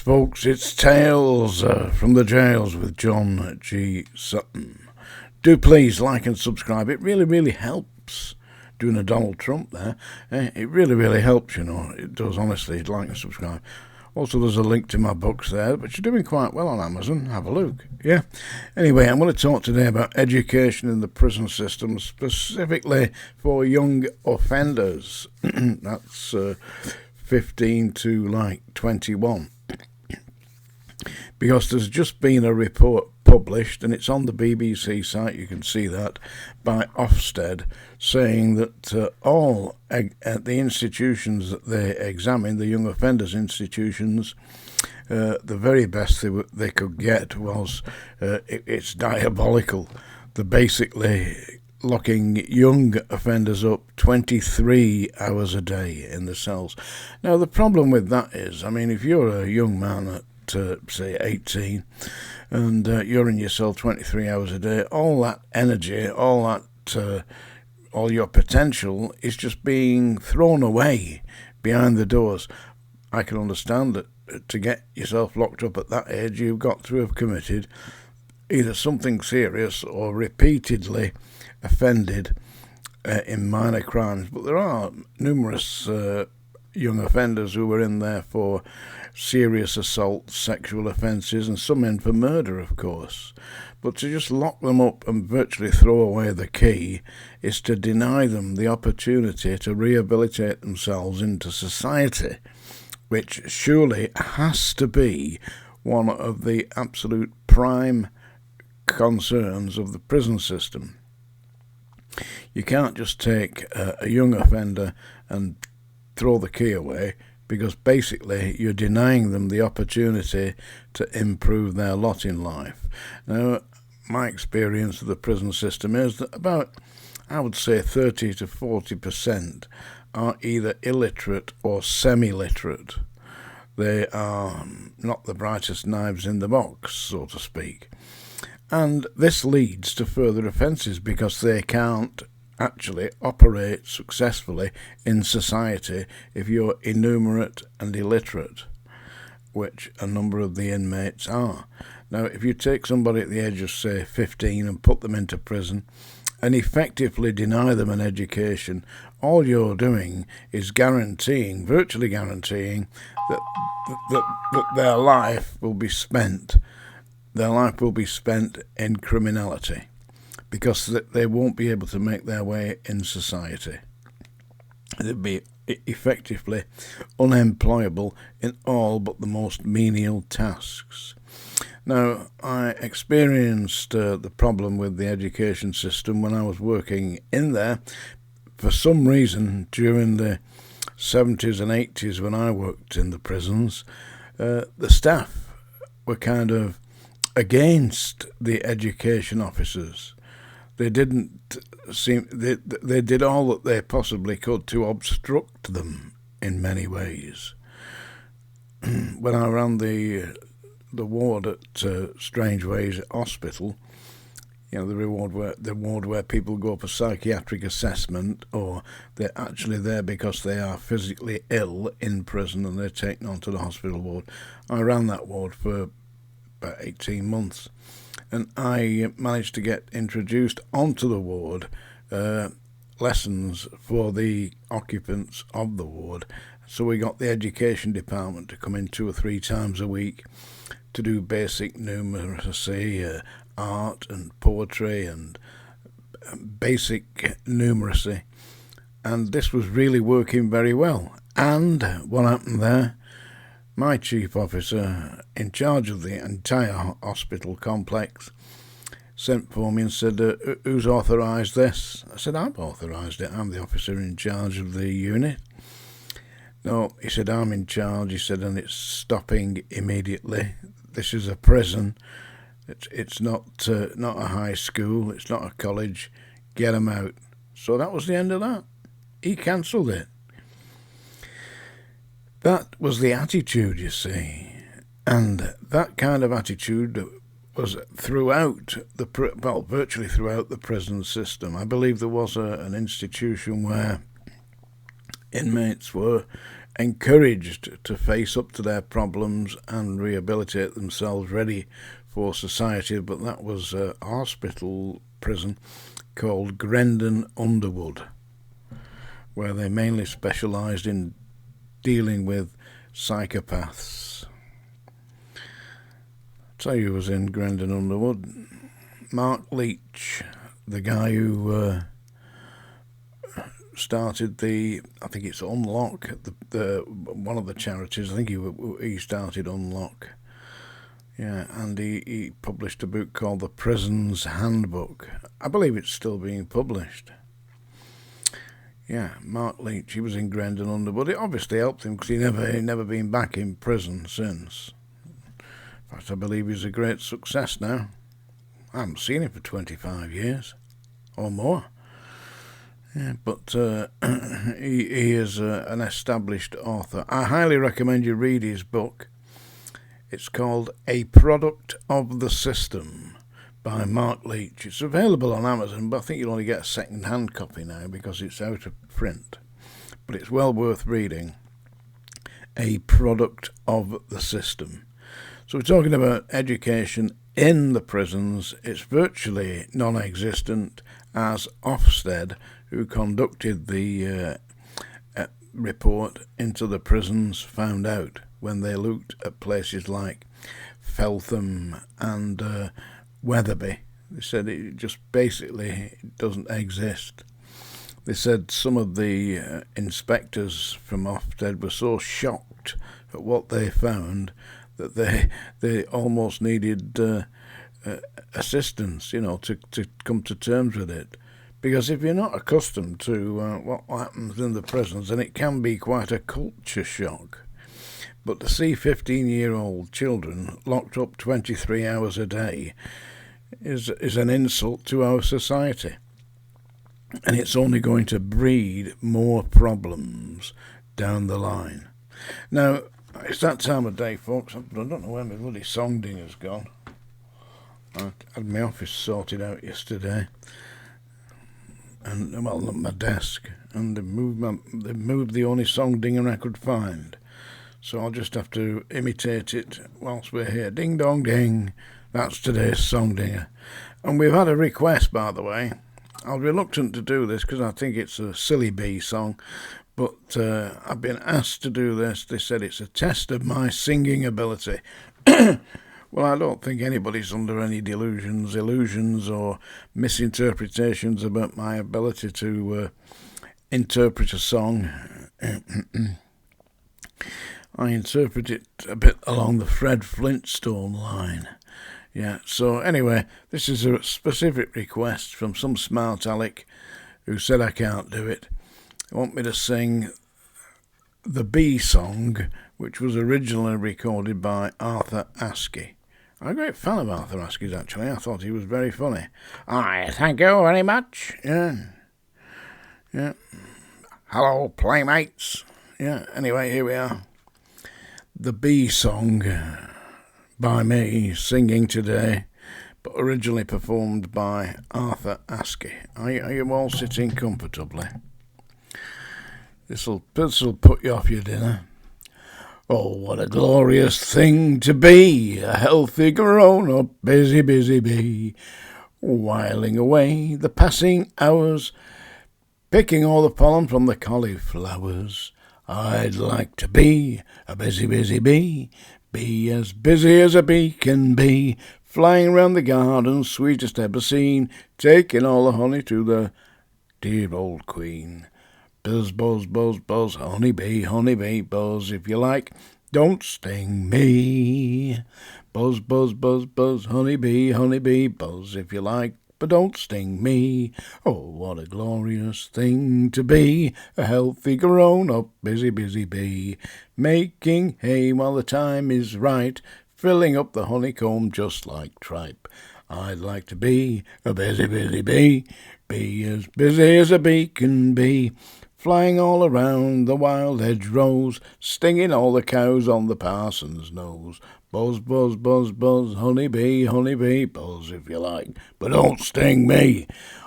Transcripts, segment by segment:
folks, it's Tales from the Jails with John G. Sutton. Do please like and subscribe. It really helps. Doing a Donald Trump there. It really helps, you know. It does, honestly. Like and subscribe. Also, there's a link to my books there, but you're doing quite well on Amazon. Have a look. Yeah. Anyway, I'm going to talk today about education in the prison system, specifically for young offenders. That's 15 to 21. Because there's just been a report published, and it's on the BBC site, you can see that, by Ofsted, saying that all at the institutions that they examined, the young offenders institutions, the very best they could get was, it's diabolical. They're basically locking young offenders up 23 hours a day in the cells. Now, the problem with that is, I mean, if you're a young man at say 18 and you're in your cell 23 hours a day, all that energy, all your potential is just being thrown away behind the doors. I can understand that to get yourself locked up at that age, you've got to have committed either something serious or repeatedly offended in minor crimes. But there are numerous young offenders who were in there for serious assault, sexual offences, and some in for murder, of course. But to just lock them up and virtually throw away the key is to deny them the opportunity to rehabilitate themselves into society, which surely has to be one of the absolute prime concerns of the prison system. You can't just take a young offender and throw the key away, because basically you're denying them the opportunity to improve their lot in life. Now, my experience of the prison system is that about, I would say, 30 to 40% are either illiterate or semi-literate. They are not the brightest knives in the box, so to speak. And this leads to further offences because they can't actually operate successfully in society if you're innumerate and illiterate, which a number of the inmates are. Now, if you take somebody at the age of, say, 15 and put them into prison and effectively deny them an education, all you're doing is virtually guaranteeing that their life will be spent in criminality, because they won't be able to make their way in society. They'll be effectively unemployable in all but the most menial tasks. Now, I experienced the problem with the education system when I was working in there. For some reason, during the 70s and 80s when I worked in the prisons, the staff were kind of against the education officers. They didn't seem. They did all that they possibly could to obstruct them in many ways. When I ran the ward at Strangeways Hospital, you know, the ward where people go for psychiatric assessment, or they're actually there because they are physically ill in prison and they're taken onto the hospital ward. I ran that ward for about 18 months. And I managed to get introduced onto the ward, lessons for the occupants of the ward. So we got the education department to come in 2 or 3 times a week to do basic numeracy, art and poetry and basic numeracy. And this was really working very well. And what happened there? My chief officer, in charge of the entire hospital complex, sent for me and said, who's authorised this? I said, I've authorised it. I'm the officer in charge of the unit. No, he said, I'm in charge. He said, and it's stopping immediately. This is a prison. It's not a high school. It's not a college. Get them out. So that was the end of that. He cancelled it. That was the attitude, you see, and that kind of attitude was virtually throughout the prison system. I believe there was an institution where inmates were encouraged to face up to their problems and rehabilitate themselves, ready for society. But that was a hospital prison called Grendon Underwood, where they mainly specialised in dealing with psychopaths. So he was in Grendon Underwood. Mark Leach, the guy who started I think it's Unlock, the one of the charities. I think he started Unlock. Yeah, and he published a book called The Prison's Handbook. I believe it's still being published. Yeah, Mark Leach, he was in Grendon Underwood. It obviously helped him because he never been back in prison since. In fact, I believe he's a great success now. I haven't seen him for 25 years or more. Yeah, but he is an established author. I highly recommend you read his book. It's called A Product of the System by Mark Leach. It's available on Amazon, but I think you'll only get a second-hand copy now because it's out of print. But it's well worth reading. A Product of the System. So we're talking about education in the prisons. It's virtually non-existent, as Ofsted, who conducted the report into the prisons, found out when they looked at places like Feltham and Wetherby. They said it just basically doesn't exist. They said some of the inspectors from Ofsted were so shocked at what they found that they almost needed assistance, to come to terms with it. Because if you're not accustomed to what happens in the prisons, then it can be quite a culture shock. But to see 15-year-old children locked up 23 hours a day is an insult to our society. And it's only going to breed more problems down the line. Now, it's that time of day, folks. I don't know where my bloody song dinger's gone. I had my office sorted out yesterday. And, well, my desk. And they moved the only song dinger I could find. So I'll just have to imitate it whilst we're here. Ding dong ding. That's today's song dinger. And we've had a request, by the way. I'm reluctant to do this because I think it's a Silly Bee song. But I've been asked to do this. They said it's a test of my singing ability. Well, I don't think anybody's under any illusions or misinterpretations about my ability to interpret a song. I interpret it a bit along the Fred Flintstone line. Yeah, so anyway, this is a specific request from some smart aleck who said I can't do it. They want me to sing the Bee Song, which was originally recorded by Arthur Askey. I'm a great fan of Arthur Askey's, actually. I thought he was very funny. Thank you very much. Yeah. Hello, playmates. Yeah, anyway, here we are. The Bee Song by me, singing today, but originally performed by Arthur Askey. Are you all sitting comfortably? This'll put you off your dinner. Oh, what a glorious thing to be, a healthy grown-up, busy bee, whiling away the passing hours, picking all the pollen from the cauliflowers. I'd like to be a busy bee, be as busy as a bee can be, flying round the garden, sweetest ever seen, taking all the honey to the dear old queen. Buzz, buzz, buzz, buzz, honey bee, buzz if you like, don't sting me. Buzz, buzz, buzz, buzz, honey bee, buzz if you like, but don't sting me. Oh, what a glorious thing to be, a healthy grown-up, busy bee, making hay while the time is right, filling up the honeycomb just like tripe. I'd like to be a busy bee, be as busy as a bee can be, flying all around the wild hedgerows, stinging all the cows on the parson's nose. Buzz, buzz, buzz, buzz, honey bee, buzz if you like, but don't sting me.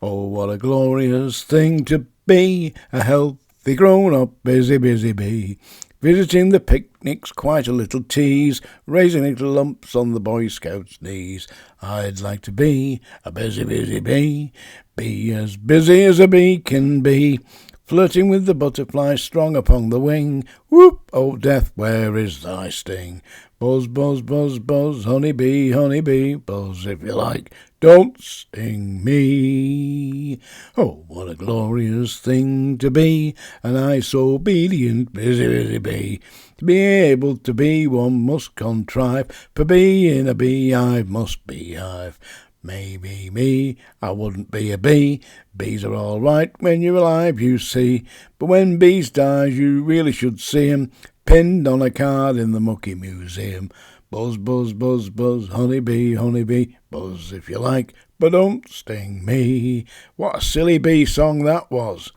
Oh, what a glorious thing to be, a healthy grown-up, busy bee, Visiting the picnics, quite a little tease, raising little lumps on the Boy Scouts' knees. I'd like to be a busy, busy bee, be as busy as a bee can be, flirting with the butterfly strong upon the wing. Whoop, oh death, where is thy sting? Buzz, buzz, buzz, buzz, honey bee, buzz if you like, don't sting me. Oh, what a glorious thing to be, a nice obedient busy, busy bee. To be able to be, one must contrive, for being a beehive must be hive. Maybe me, I wouldn't be a bee. Bees are all right when you're alive, you see. But when bees dies, you really should see 'em pinned on a card in the Mucky Museum. Buzz, buzz, buzz, buzz, honey bee, buzz if you like, but don't sting me. What a silly bee song that was.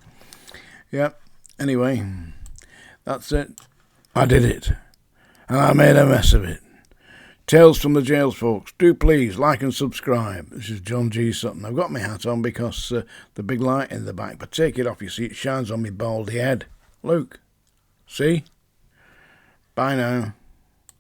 Yep, anyway, that's it. I did it. And I made a mess of it. Tales from the Jails, folks. Do please like and subscribe. This is John G. Sutton. I've got my hat on because the big light in the back, but take it off, you see, it shines on my baldy head. Look. See? Bye now.